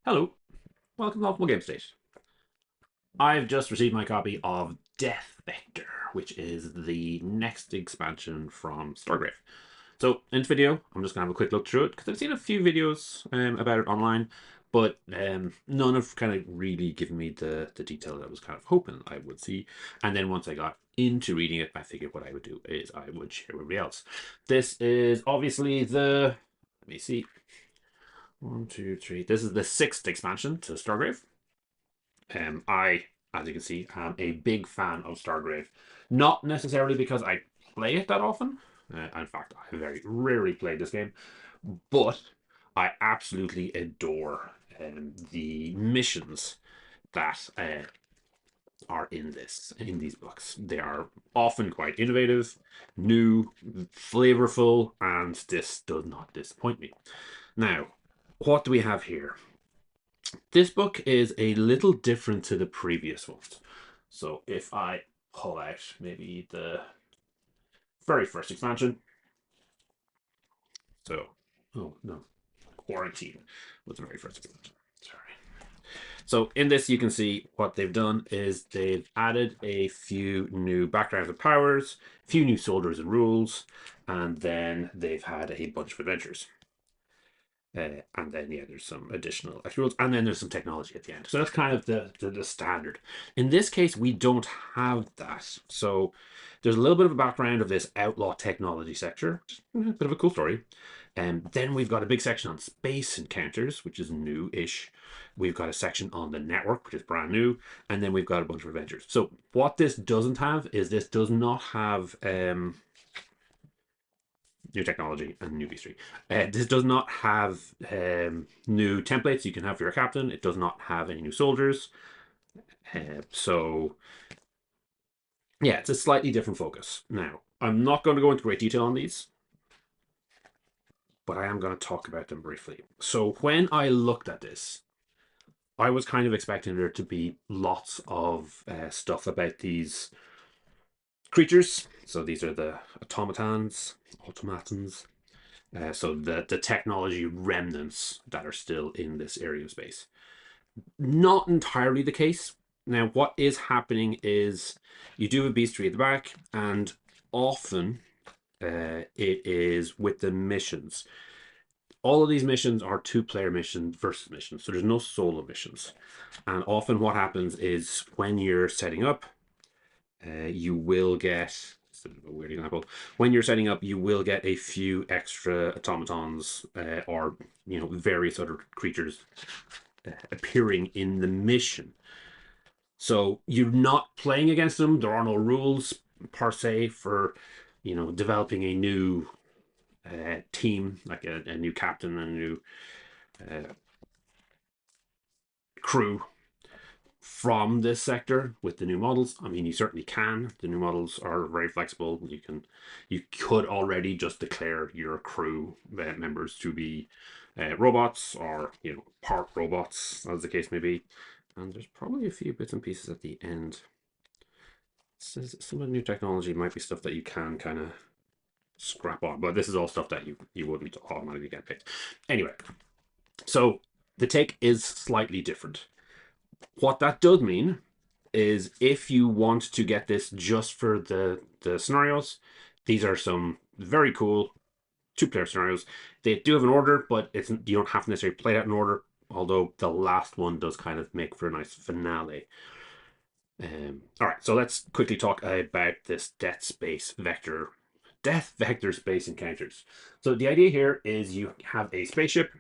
Hello, welcome to Multiple Game State. I've just received my copy of Death Vector, which is the next expansion from Stargrave. So, in this video, I'm just going to have a quick look through it, because I've seen a few videos about it online, but none have kind of really given me the detail that I was kind of hoping I would see. And then once I got into reading it, I figured what I would do is I would share with everybody else. This is obviously let me see, one, two, three. This is the 6th expansion to Stargrave. As you can see, am a big fan of Stargrave. Not necessarily because I play it that often. In fact, I very rarely play this game, but I absolutely adore the missions that are in these books. They are often quite innovative, new, flavorful, and this does not disappoint me. Now, what do we have here? This book is a little different to the previous ones. So if I pull out maybe the very first expansion. So, oh no, Quarantine was the very first expansion. Sorry. So in this, you can see what they've done is they've added a few new backgrounds and powers, a few new soldiers and rules, and then they've had a bunch of adventures. And then yeah, there's some additional extra rules, and then there's some technology at the end. So that's kind of the standard. In this case, we don't have that. So there's a little bit of a background of this outlaw technology sector, a bit of a cool story. And then we've got a big section on space encounters, which is new-ish. We've got a section on the network, which is brand new, and then we've got a bunch of adventures. So what this doesn't have is this does not have new technology and new history. This does not have new templates you can have for your captain. It does not have any new soldiers. So, yeah, it's a slightly different focus. Now, I'm not going to go into great detail on these, but I am going to talk about them briefly. So, when I looked at this, I was kind of expecting there to be lots of stuff about these creatures. So, these are the automatons. So the technology remnants that are still in this area of space. Not entirely the case. Now, what is happening is you do have beast tree at the back, and often it is with the missions. All of these missions are two-player missions versus missions, so there's no solo missions. And often what happens is when you're setting up, you will get, it's a bit of a weird example, when you're setting up, you will get a few extra automatons or various other creatures appearing in the mission. So you're not playing against them. There are no rules per se for developing a new team, like a new captain and a new crew from this sector with the new models. I mean, you certainly can. The new models are very flexible. You could already just declare your crew members to be robots or part robots, as the case may be. And there's probably a few bits and pieces at the end. Some of the new technology might be stuff that you can kind of scrap on, but this is all stuff that you wouldn't automatically get picked. Anyway, so the take is slightly different. What that does mean is if you want to get this just for the scenarios, these are some very cool two-player scenarios. They do have an order, but you don't have to necessarily play that in order, although the last one does kind of make for a nice finale. All right, so let's quickly talk about this death vector space encounters. So the idea here is you have a spaceship,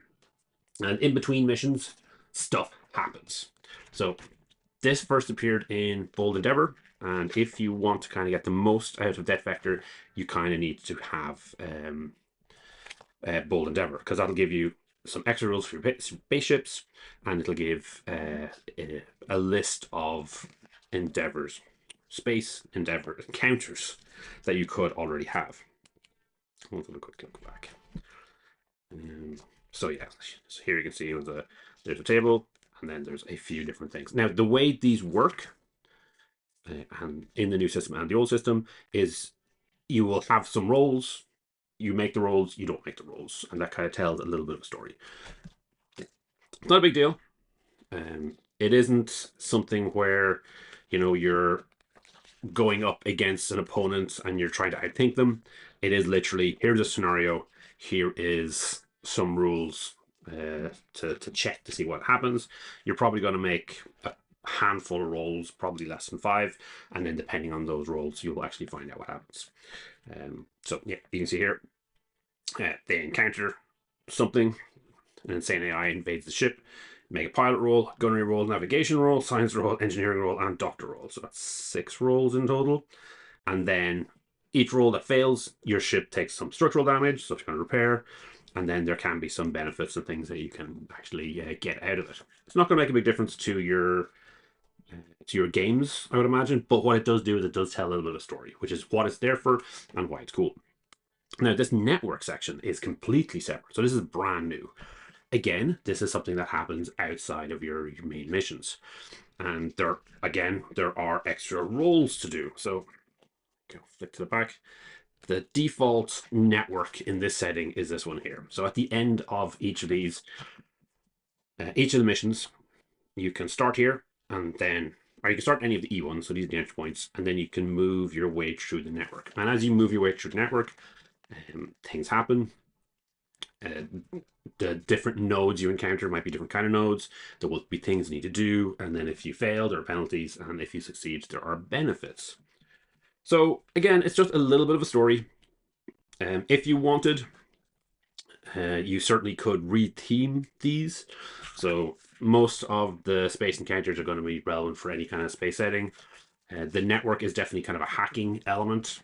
and in between missions, stuff happens. So this first appeared in Bold Endeavor, and if you want to kind of get the most out of Death Vector, you kind of need to have Bold Endeavor, because that'll give you some extra rules for your spaceships, and it'll give a list of endeavors, space endeavor encounters that you could already have. We'll have a quick look back. So yeah, so here you can see there's a table, and then there's a few different things. Now, the way these work, and in the new system and the old system, is you will have some roles. You make the rolls, you don't make the rolls, and that kind of tells a little bit of a story. It's not a big deal. It isn't something where, you know, you're going up against an opponent and you're trying to outthink them. It is literally, here's a scenario, here is some rules to check to see what happens. You're probably going to make a handful of rolls, probably less than 5, and then depending on those rolls, you'll actually find out what happens. So yeah, you can see here, they encounter something, an insane AI invades the ship. Make a pilot roll, gunnery roll, navigation roll, science roll, engineering roll, and doctor roll. So that's 6 rolls in total. And then each roll that fails, your ship takes some structural damage, so it's going to repair. And then there can be some benefits and things that you can actually get out of it. It's not going to make a big difference to your games, I would imagine. But what it does do is it does tell a little bit of story, which is what it's there for and why it's cool. Now, this network section is completely separate. So this is brand new. Again, this is something that happens outside of your main missions. And there are extra roles to do. So go flick to the back. The default network in this setting is this one here. So at the end of each of these, each of the missions, you can start here and then, or you can start any of the E ones, so these are the entry points, and then you can move your way through the network. And as you move your way through the network, things happen. The different nodes you encounter might be different kind of nodes. There will be things you need to do, and then if you fail, there are penalties, and if you succeed, there are benefits. So again, it's just a little bit of a story. If you wanted, you certainly could re-theme these. So most of the space encounters are going to be relevant for any kind of space setting. The network is definitely kind of a hacking element.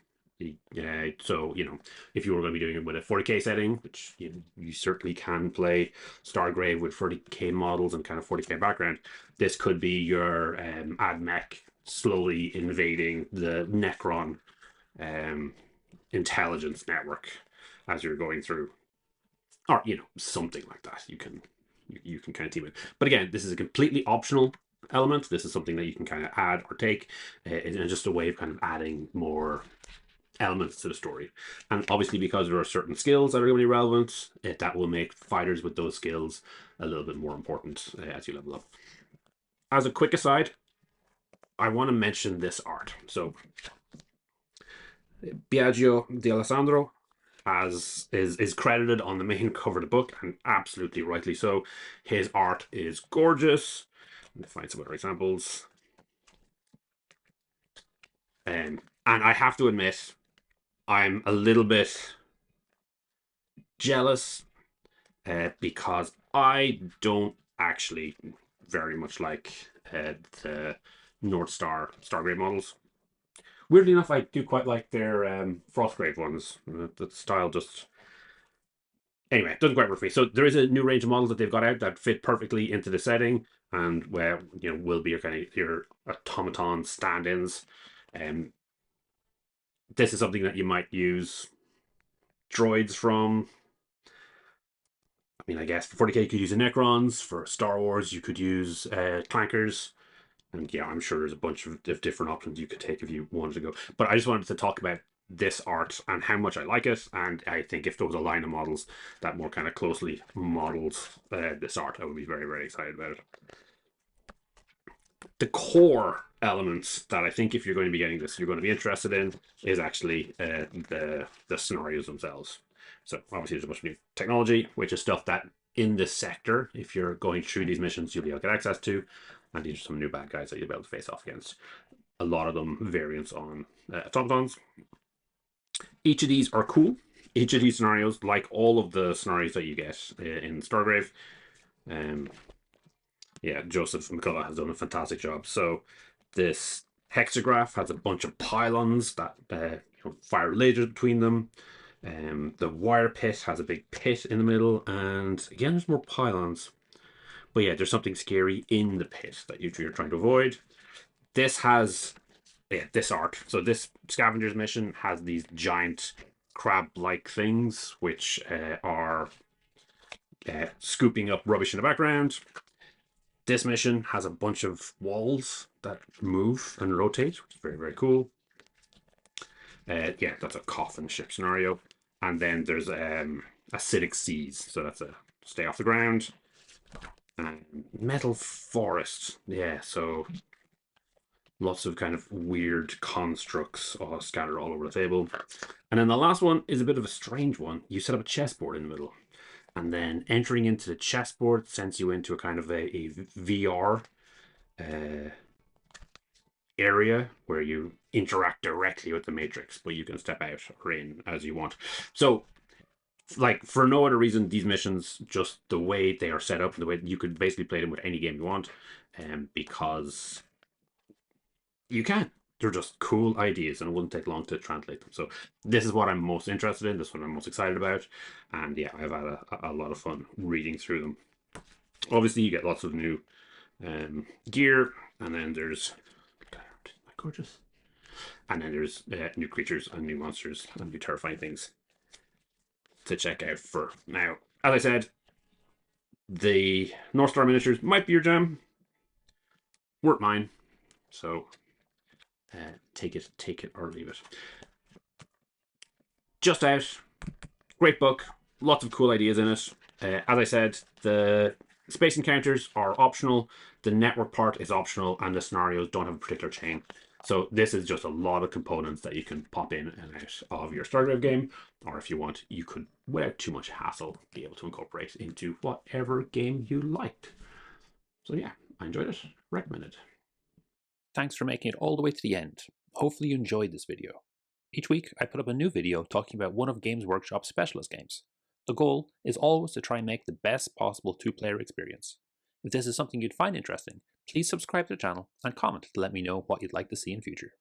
So, you know, if you were going to be doing it with a 40k setting, which you certainly can play Stargrave with 40k models and kind of 40k background, this could be your AdMech slowly invading the Necron intelligence network as you're going through, or you know, something like that. You can kind of team it. But again, this is a completely optional element. This is something that you can kind of add or take, and just a way of kind of adding more elements to the story. And obviously, because there are certain skills that are going to be relevant, that will make fighters with those skills a little bit more important as you level up. As a quick aside, I want to mention this art. So Biagio di Alessandro is credited on the main cover of the book, and absolutely rightly so. His art is gorgeous. Let me find some other examples. And I have to admit, I'm a little bit jealous because I don't actually very much like the North Star Stargrave models. Weirdly enough, I do quite like their Frostgrave ones. The style just... Anyway, it doesn't quite work for me. So there is a new range of models that they've got out that fit perfectly into the setting and where, you know, will be your kind of your automaton stand-ins. This is something that you might use droids from. I mean, I guess for 40k you could use the Necrons. For Star Wars you could use clankers. And yeah, I'm sure there's a bunch of different options you could take if you wanted to go. But I just wanted to talk about this art and how much I like it. And I think if there was a line of models that more kind of closely models this art, I would be very, very excited about it. The core elements that I think if you're going to be getting this, you're going to be interested in is actually the scenarios themselves. So obviously there's a bunch of new technology, which is stuff that in this sector, if you're going through these missions, you'll be able to get access to. And these are some new bad guys that you'll be able to face off against. A lot of them variants on automatons. Each of these are cool. Each of these scenarios, like all of the scenarios that you get in Stargrave, yeah, Joseph McCullough has done a fantastic job. So this hexagraph has a bunch of pylons that fire lasers between them. The wire pit has a big pit in the middle, and again, there's more pylons. But yeah, there's something scary in the pit that you're trying to avoid. This has, yeah, this art. So this scavenger's mission has these giant crab-like things, which are scooping up rubbish in the background. This mission has a bunch of walls that move and rotate, which is very, very cool. Yeah, that's a coffin ship scenario. And then there's acidic seas. So that's a stay off the ground. Metal Forest. Yeah, so lots of kind of weird constructs scattered all over the table. And then the last one is a bit of a strange one. You set up a chessboard in the middle, and then entering into the chessboard sends you into a kind of a VR area where you interact directly with the matrix, but you can step out or in as you want. So, like, for no other reason, these missions, just the way they are set up, the way you could basically play them with any game you want, because you can. They're just cool ideas, and it wouldn't take long to translate them. So this is what I'm most interested in. This is what I'm most excited about, and yeah, I've had a lot of fun reading through them. Obviously, you get lots of new gear, and then there's gorgeous, and then there's new creatures and new monsters and new terrifying things to check out for now. As I said, the North Star miniatures might be your jam. Weren't mine, so take it or leave it. Just out, great book, lots of cool ideas in it. As I said, the space encounters are optional, the network part is optional, and the scenarios don't have a particular chain. So this is just a lot of components that you can pop in and out of your Stargrave game, or if you want, you could, without too much hassle, be able to incorporate into whatever game you liked. So yeah, I enjoyed it, recommended. Thanks for making it all the way to the end. Hopefully you enjoyed this video. Each week I put up a new video talking about one of Games Workshop's specialist games. The goal is always to try and make the best possible two-player experience. If this is something you'd find interesting, please subscribe to the channel and comment to let me know what you'd like to see in future.